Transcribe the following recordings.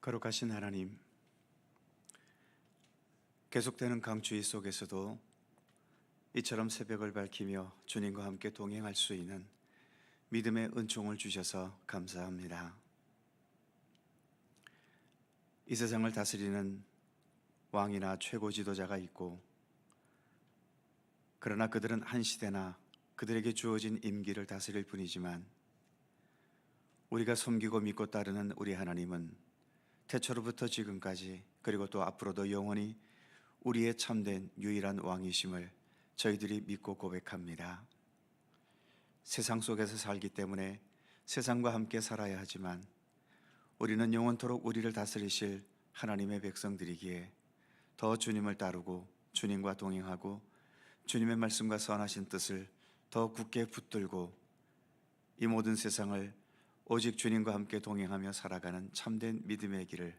거룩하신 하나님, 계속되는 강추위 속에서도 이처럼 새벽을 밝히며 주님과 함께 동행할 수 있는 믿음의 은총을 주셔서 감사합니다. 이 세상을 다스리는 왕이나 최고 지도자가 있고, 그러나 그들은 한 시대나 그들에게 주어진 임기를 다스릴 뿐이지만, 우리가 섬기고 믿고 따르는 우리 하나님은 태초로부터 지금까지, 그리고 또 앞으로도 영원히 우리의 참된 유일한 왕이심을 저희들이 믿고 고백합니다. 세상 속에서 살기 때문에 세상과 함께 살아야 하지만, 우리는 영원토록 우리를 다스리실 하나님의 백성들이기에 더 주님을 따르고 주님과 동행하고 주님의 말씀과 선하신 뜻을 더 굳게 붙들고 이 모든 세상을 오직 주님과 함께 동행하며 살아가는 참된 믿음의 길을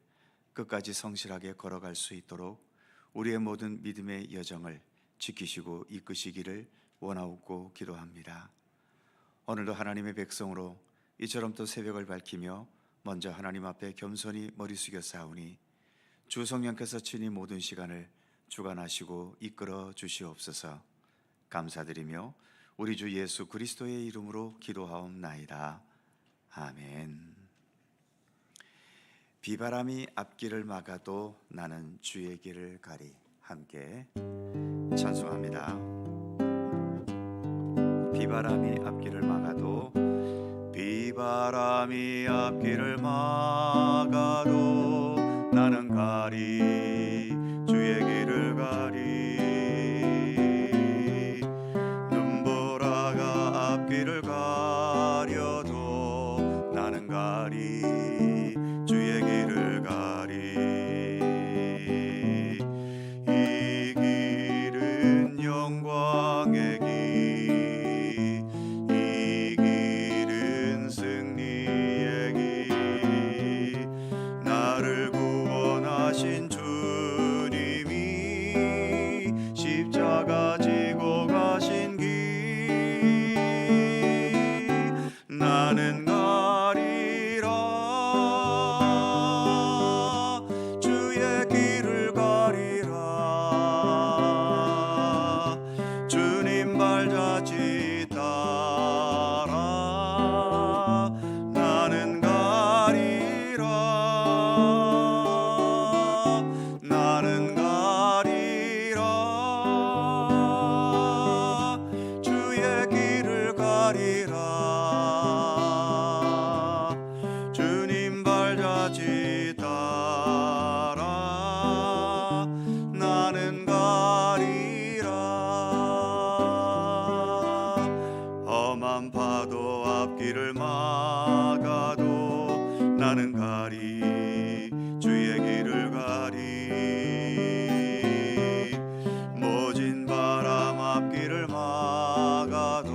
끝까지 성실하게 걸어갈 수 있도록 우리의 모든 믿음의 여정을 지키시고 이끄시기를 원하옵고 기도합니다. 오늘도 하나님의 백성으로 이처럼 또 새벽을 밝히며 먼저 하나님 앞에 겸손히 머리 숙여 싸우니 주 성령께서 친히 모든 시간을 주관하시고 이끌어 주시옵소서. 감사드리며 우리 주 예수 그리스도의 이름으로 기도하옵나이다. 아멘. 비바람이 앞길을 막아도 나는 주의 길을 가리. 함께 찬송합니다. 비바람이 앞길을 막아도, 비바람이 앞길을 막아도 나는 가리, 주의 길을 가리. 눈보라가 앞길을 가려도 나는 가리, 주의 길을 가리. 이 길은 영광의 길, 이 길은 승리의 길. 나를 구원하신 주님이 십자가 지고 가신 길. 나는 가리라, 주의 길을 가리라. 주님 발자취 따라 나는 가리라, 나는 가리라. 주의 길을 가리라. 주님 발자취 따라 나는 가리라. 험한 파도 앞길을 막아도 나는 가리, 주의 길을 가리. 모진 바람 앞길을 막아도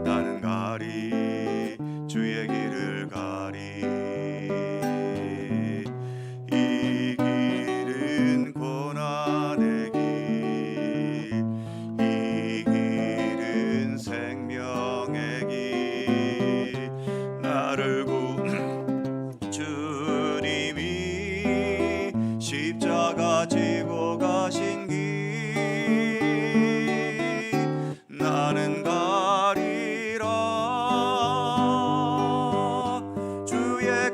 나는 가리, 주의 길을 가리. 이 길은 고난의 길, 이 길은 생명의 길. 나를 주님이 십자가 지고 가신 길. 나는 가리라, 주의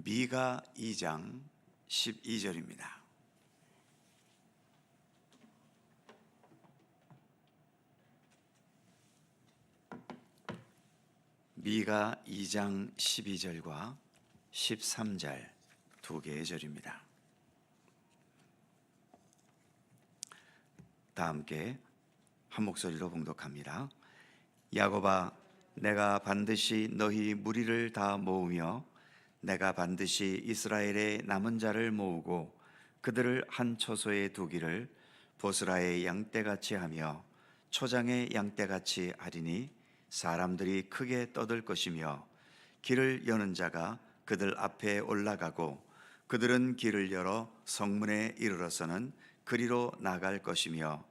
미가 2장 12절입니다. 미가 2장 12절과 13절 두 개의 절입니다. 다 함께 한 목소리로 봉독합니다. 야곱아, 내가 반드시 너희 무리를 다 모으며 내가 반드시 이스라엘의 남은 자를 모으고 그들을 한 처소에 두기를 보스라의 양떼같이 하며 초장의 양떼같이 하리니 사람들이 크게 떠들 것이며 길을 여는 자가 그들 앞에 올라가고 그들은 길을 열어 성문에 이르러서는 그리로 나갈 것이며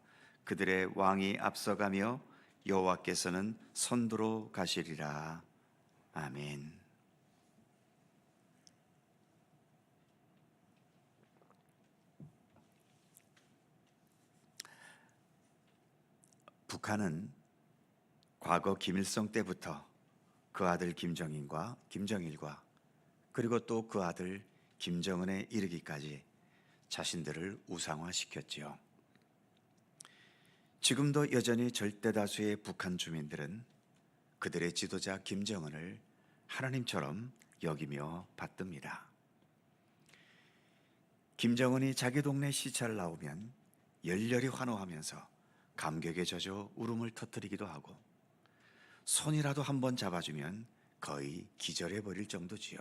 그들의 왕이 앞서가며 여호와께서는 선두로 가시리라. 아멘. 북한은 과거 김일성 때부터 그 아들 김정일과 그리고 또 그 아들 김정은에 이르기까지 자신들을 우상화시켰지요. 지금도 여전히 절대다수의 북한 주민들은 그들의 지도자 김정은을 하나님처럼 여기며 받듭니다. 김정은이 자기 동네 시찰을 나오면 열렬히 환호하면서 감격에 젖어 울음을 터뜨리기도 하고 손이라도 한번 잡아주면 거의 기절해버릴 정도지요.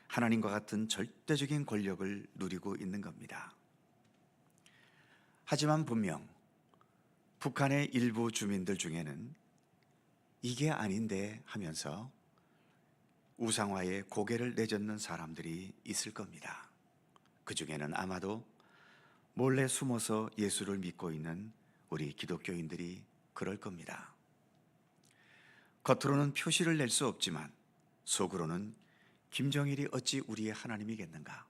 하나님과 같은 절대적인 권력을 누리고 있는 겁니다. 하지만 분명 북한의 일부 주민들 중에는 이게 아닌데 하면서 우상화에 고개를 내젓는 사람들이 있을 겁니다. 그 중에는 아마도 몰래 숨어서 예수를 믿고 있는 우리 기독교인들이 그럴 겁니다. 겉으로는 표시를 낼 수 없지만 속으로는 김정일이 어찌 우리의 하나님이겠는가?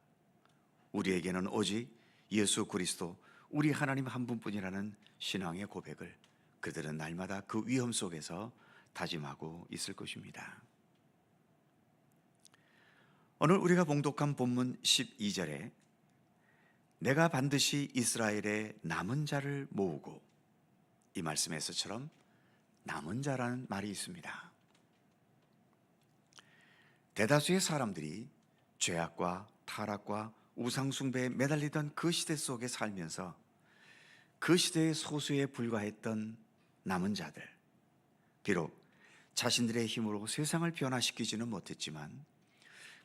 우리에게는 오직 예수 그리스도 우리 하나님 한 분뿐이라는 신앙의 고백을 그들은 날마다 그 위험 속에서 다짐하고 있을 것입니다. 오늘 우리가 봉독한 본문 12절에 내가 반드시 이스라엘의 남은 자를 모으고, 이 말씀에서처럼 남은 자라는 말이 있습니다. 대다수의 사람들이 죄악과 타락과 우상숭배에 매달리던 그 시대 속에 살면서 그 시대의 소수에 불과했던 남은 자들, 비록 자신들의 힘으로 세상을 변화시키지는 못했지만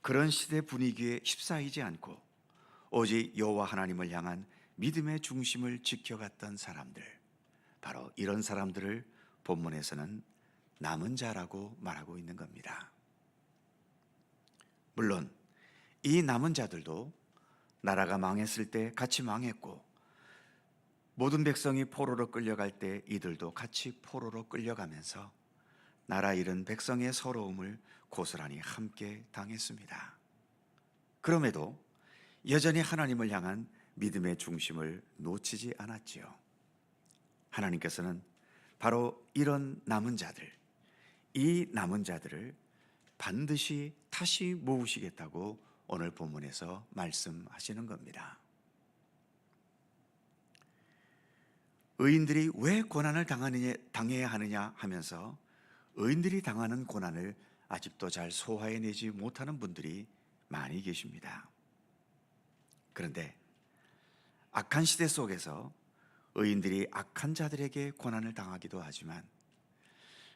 그런 시대 분위기에 휩싸이지 않고 오직 여호와 하나님을 향한 믿음의 중심을 지켜갔던 사람들, 바로 이런 사람들을 본문에서는 남은 자라고 말하고 있는 겁니다. 물론 이 남은 자들도 나라가 망했을 때 같이 망했고 모든 백성이 포로로 끌려갈 때 이들도 같이 포로로 끌려가면서 나라 잃은 백성의 서러움을 고스란히 함께 당했습니다. 그럼에도 여전히 하나님을 향한 믿음의 중심을 놓치지 않았지요. 하나님께서는 바로 이런 남은 자들, 이 남은 자들을 반드시 다시 모으시겠다고 오늘 본문에서 말씀하시는 겁니다. 의인들이 왜 고난을 당해야 하느냐 하면서 의인들이 당하는 고난을 아직도 잘 소화해내지 못하는 분들이 많이 계십니다. 그런데 악한 시대 속에서 의인들이 악한 자들에게 고난을 당하기도 하지만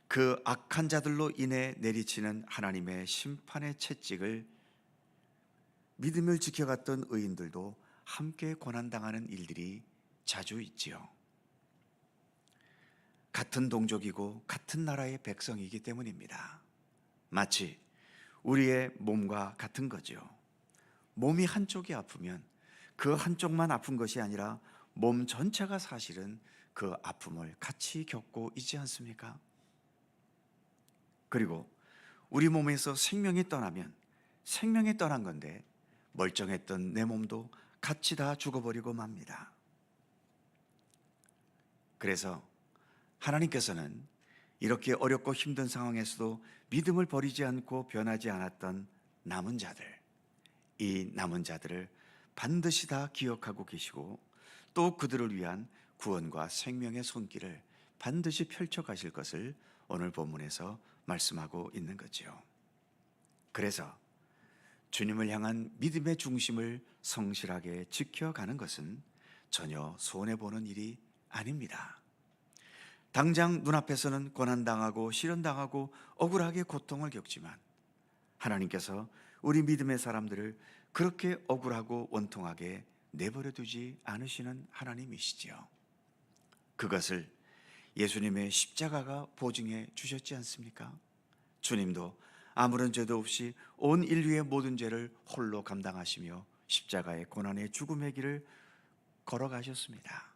그 악한 자들로 인해 내리치는 하나님의 심판의 채찍을 믿음을 지켜갔던 의인들도 함께 고난당하는 일들이 자주 있지요. 같은 동족이고 같은 나라의 백성이기 때문입니다. 마치 우리의 몸과 같은 거죠. 몸이 한쪽이 아프면 그 한쪽만 아픈 것이 아니라 몸 전체가 사실은 그 아픔을 같이 겪고 있지 않습니까? 그리고 우리 몸에서 생명이 떠나면 생명이 떠난 건데 멀쩡했던 내 몸도 같이 다 죽어버리고 맙니다. 그래서 하나님께서는 이렇게 어렵고 힘든 상황에서도 믿음을 버리지 않고 변하지 않았던 남은 자들, 이 남은 자들을 반드시 다 기억하고 계시고 또 그들을 위한 구원과 생명의 손길을 반드시 펼쳐 가실 것을 오늘 본문에서 말씀하고 있는 거지요. 그래서 주님을 향한 믿음의 중심을 성실하게 지켜가는 것은 전혀 손해보는 일이 아닙니다. 당장 눈앞에서는 고난당하고 시련당하고 억울하게 고통을 겪지만 하나님께서 우리 믿음의 사람들을 그렇게 억울하고 원통하게 내버려 두지 않으시는 하나님이시지요. 그것을 예수님의 십자가가 보증해 주셨지 않습니까? 주님도 아무런 죄도 없이 온 인류의 모든 죄를 홀로 감당하시며 십자가의 고난의 죽음의 길을 걸어가셨습니다.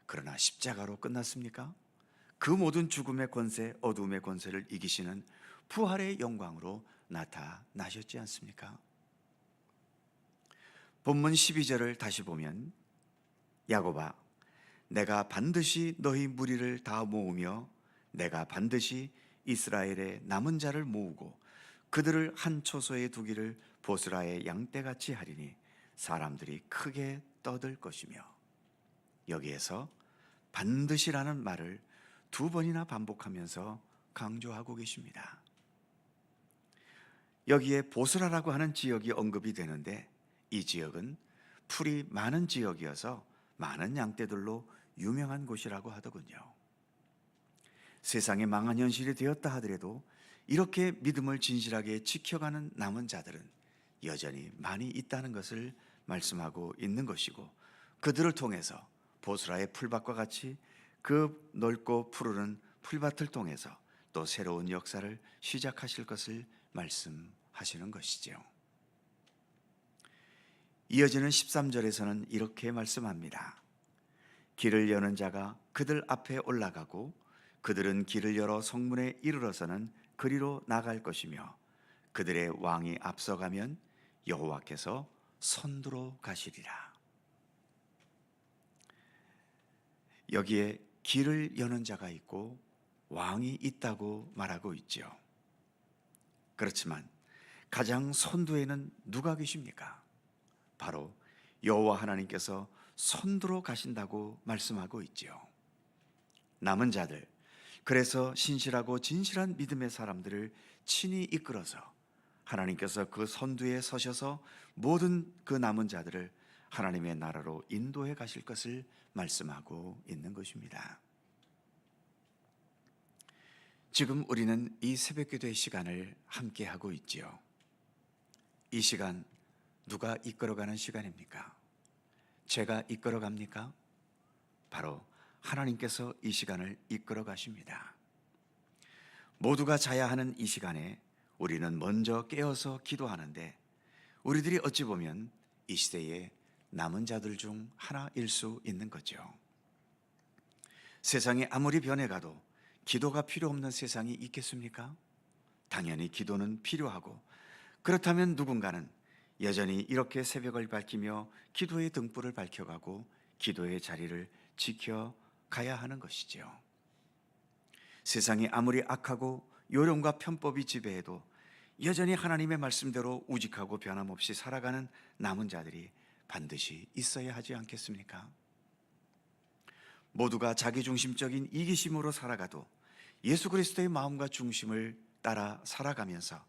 그러나 십자가로 끝났습니까? 그 모든 죽음의 권세, 어둠의 권세를 이기시는 부활의 영광으로 나타나셨지 않습니까? 본문 12절을 다시 보면 야곱아, 내가 반드시 너희 무리를 다 모으며 내가 반드시 이스라엘의 남은 자를 모으고 그들을 한 초소에 두기를 보스라의 양떼같이 하리니 사람들이 크게 떠들 것이며, 여기에서 반드시라는 말을 두 번이나 반복하면서 강조하고 계십니다. 여기에 보스라라고 하는 지역이 언급이 되는데 이 지역은 풀이 많은 지역이어서 많은 양떼들로 유명한 곳이라고 하더군요. 세상에 망한 현실이 되었다 하더라도 이렇게 믿음을 진실하게 지켜가는 남은 자들은 여전히 많이 있다는 것을 말씀하고 있는 것이고, 그들을 통해서 보스라의 풀밭과 같이 그 넓고 푸르른 풀밭을 통해서 또 새로운 역사를 시작하실 것을 말씀하시는 것이죠. 이어지는 13절에서는 이렇게 말씀합니다. 길을 여는 자가 그들 앞에 올라가고 그들은 길을 열어 성문에 이르러서는 그리로 나갈 것이며 그들의 왕이 앞서가면 여호와께서 선두로 가시리라. 여기에 길을 여는 자가 있고 왕이 있다고 말하고 있죠. 그렇지만 가장 선두에는 누가 계십니까? 바로 여호와 하나님께서 선두로 가신다고 말씀하고 있지요. 남은 자들, 그래서 신실하고 진실한 믿음의 사람들을 친히 이끌어서 하나님께서 그 선두에 서셔서 모든 그 남은 자들을 하나님의 나라로 인도해 가실 것을 말씀하고 있는 것입니다. 지금 우리는 이 새벽기도의 시간을 함께 하고 있지요. 이 시간 누가 이끌어가는 시간입니까? 제가 이끌어갑니까? 바로 하나님께서 이 시간을 이끌어 가십니다. 모두가 자야 하는 이 시간에 우리는 먼저 깨어서 기도하는데 우리들이 어찌 보면 이 시대의 남은 자들 중 하나일 수 있는 거죠. 세상이 아무리 변해가도 기도가 필요 없는 세상이 있겠습니까? 당연히 기도는 필요하고, 그렇다면 누군가는 여전히 이렇게 새벽을 밝히며 기도의 등불을 밝혀가고 기도의 자리를 지켜가야 하는 것이지요. 세상이 아무리 악하고 요령과 편법이 지배해도 여전히 하나님의 말씀대로 우직하고 변함없이 살아가는 남은 자들이 반드시 있어야 하지 않겠습니까? 모두가 자기중심적인 이기심으로 살아가도 예수 그리스도의 마음과 중심을 따라 살아가면서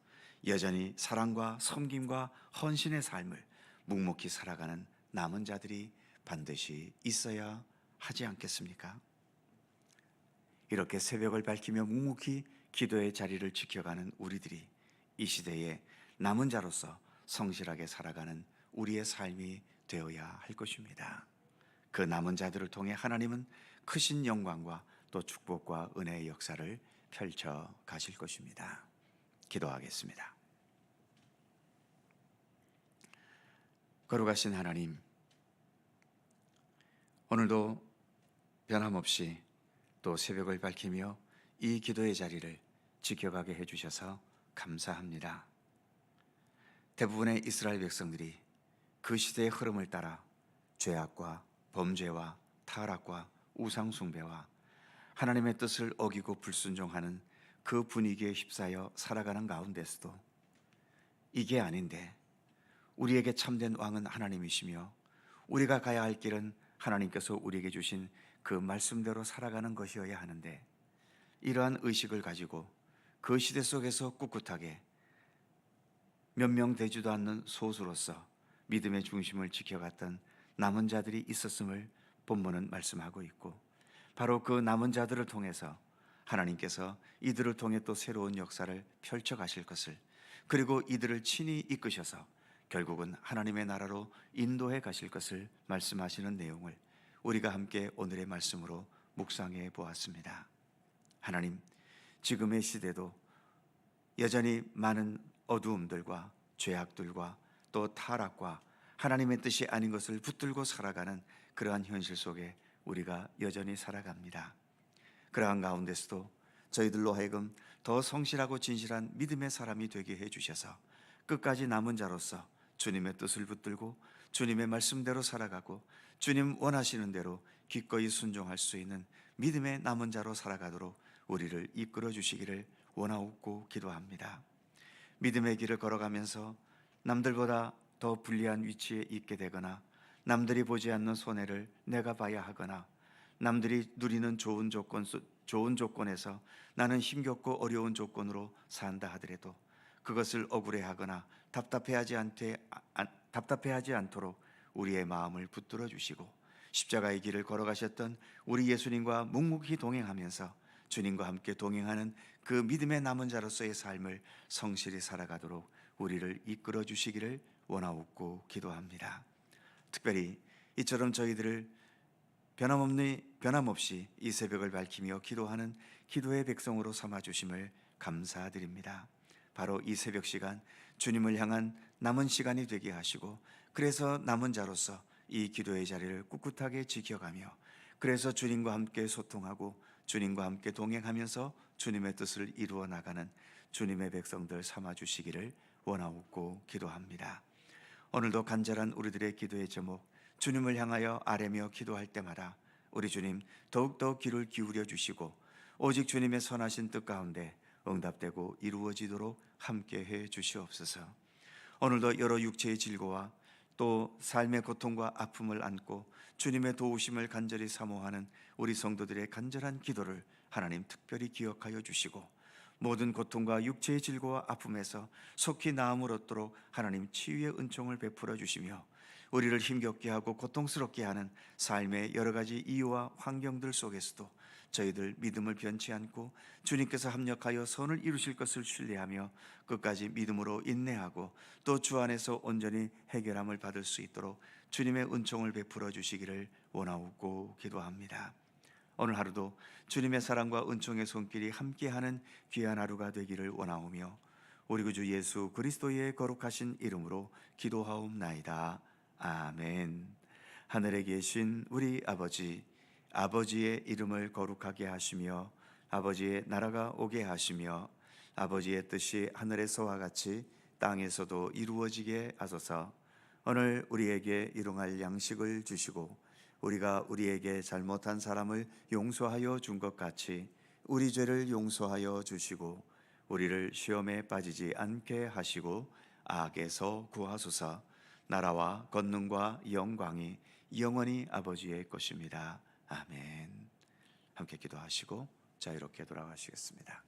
여전히 사랑과 섬김과 헌신의 삶을 묵묵히 살아가는 남은 자들이 반드시 있어야 하지 않겠습니까? 이렇게 새벽을 밝히며 묵묵히 기도의 자리를 지켜가는 우리들이 이 시대에 남은 자로서 성실하게 살아가는 우리의 삶이 되어야 할 것입니다. 그 남은 자들을 통해 하나님은 크신 영광과 또 축복과 은혜의 역사를 펼쳐 가실 것입니다. 기도하겠습니다. 거룩하신 하나님, 오늘도 변함없이 또 새벽을 밝히며 이 기도의 자리를 지켜가게 해주셔서 감사합니다. 대부분의 이스라엘 백성들이 그 시대의 흐름을 따라 죄악과 범죄와 타락과 우상숭배와 하나님의 뜻을 어기고 불순종하는 그 분위기에 휩싸여 살아가는 가운데서도 이게 아닌데, 우리에게 참된 왕은 하나님이시며 우리가 가야 할 길은 하나님께서 우리에게 주신 그 말씀대로 살아가는 것이어야 하는데, 이러한 의식을 가지고 그 시대 속에서 꿋꿋하게 몇 명 되지도 않는 소수로서 믿음의 중심을 지켜갔던 남은 자들이 있었음을 본문은 말씀하고 있고, 바로 그 남은 자들을 통해서 하나님께서 이들을 통해 또 새로운 역사를 펼쳐 가실 것을, 그리고 이들을 친히 이끄셔서 결국은 하나님의 나라로 인도해 가실 것을 말씀하시는 내용을 우리가 함께 오늘의 말씀으로 묵상해 보았습니다. 하나님, 지금의 시대도 여전히 많은 어두움들과 죄악들과 또 타락과 하나님의 뜻이 아닌 것을 붙들고 살아가는 그러한 현실 속에 우리가 여전히 살아갑니다. 그러한 가운데서도 저희들로 하여금 더 성실하고 진실한 믿음의 사람이 되게 해주셔서 끝까지 남은 자로서 주님의 뜻을 붙들고 주님의 말씀대로 살아가고 주님 원하시는 대로 기꺼이 순종할 수 있는 믿음의 남은 자로 살아가도록 우리를 이끌어 주시기를 원하옵고 기도합니다. 믿음의 길을 걸어가면서 남들보다 더 불리한 위치에 있게 되거나 남들이 보지 않는 손해를 내가 봐야 하거나 남들이 누리는 좋은 조건에서 나는 힘겹고 어려운 조건으로 산다 하더라도 그것을 억울해하거나 답답해하지 않도록 우리의 마음을 붙들어 주시고, 십자가의 길을 걸어가셨던 우리 예수님과 묵묵히 동행하면서 주님과 함께 동행하는 그 믿음의 남은 자로서의 삶을 성실히 살아가도록 우리를 이끌어 주시기를 원하옵고 기도합니다. 특별히 이처럼 저희들을 변함없이 이 새벽을 밝히며 기도하는 기도의 백성으로 삼아주심을 감사드립니다. 바로 이 새벽 시간 주님을 향한 남은 시간이 되게 하시고, 그래서 남은 자로서 이 기도의 자리를 꿋꿋하게 지켜가며, 그래서 주님과 함께 소통하고 주님과 함께 동행하면서 주님의 뜻을 이루어 나가는 주님의 백성들 삼아주시기를 원하옵고 기도합니다. 오늘도 간절한 우리들의 기도의 제목, 주님을 향하여 아뢰며 기도할 때마다 우리 주님 더욱더 귀를 기울여 주시고 오직 주님의 선하신 뜻 가운데 응답되고 이루어지도록 함께해 주시옵소서. 오늘도 여러 육체의 질고와 또 삶의 고통과 아픔을 안고 주님의 도우심을 간절히 사모하는 우리 성도들의 간절한 기도를 하나님 특별히 기억하여 주시고, 모든 고통과 육체의 질고와 아픔에서 속히 나음을 얻도록 하나님 치유의 은총을 베풀어 주시며, 우리를 힘겹게 하고 고통스럽게 하는 삶의 여러 가지 이유와 환경들 속에서도 저희들 믿음을 변치 않고 주님께서 합력하여 선을 이루실 것을 신뢰하며 끝까지 믿음으로 인내하고 또 주 안에서 온전히 해결함을 받을 수 있도록 주님의 은총을 베풀어 주시기를 원하옵고 기도합니다. 오늘 하루도 주님의 사랑과 은총의 손길이 함께하는 귀한 하루가 되기를 원하오며 우리 구주 예수 그리스도의 거룩하신 이름으로 기도하옵나이다. 아멘. 하늘에 계신 우리 아버지, 아버지의 이름을 거룩하게 하시며 아버지의 나라가 오게 하시며 아버지의 뜻이 하늘에서와 같이 땅에서도 이루어지게 하소서. 오늘 우리에게 일용할 양식을 주시고 우리가 우리에게 잘못한 사람을 용서하여 준 것 같이 우리 죄를 용서하여 주시고 우리를 시험에 빠지지 않게 하시고 악에서 구하소서. 나라와 권능과 영광이 영원히 아버지의 것입니다. 아멘. 함께 기도하시고 자유롭게 돌아가시겠습니다.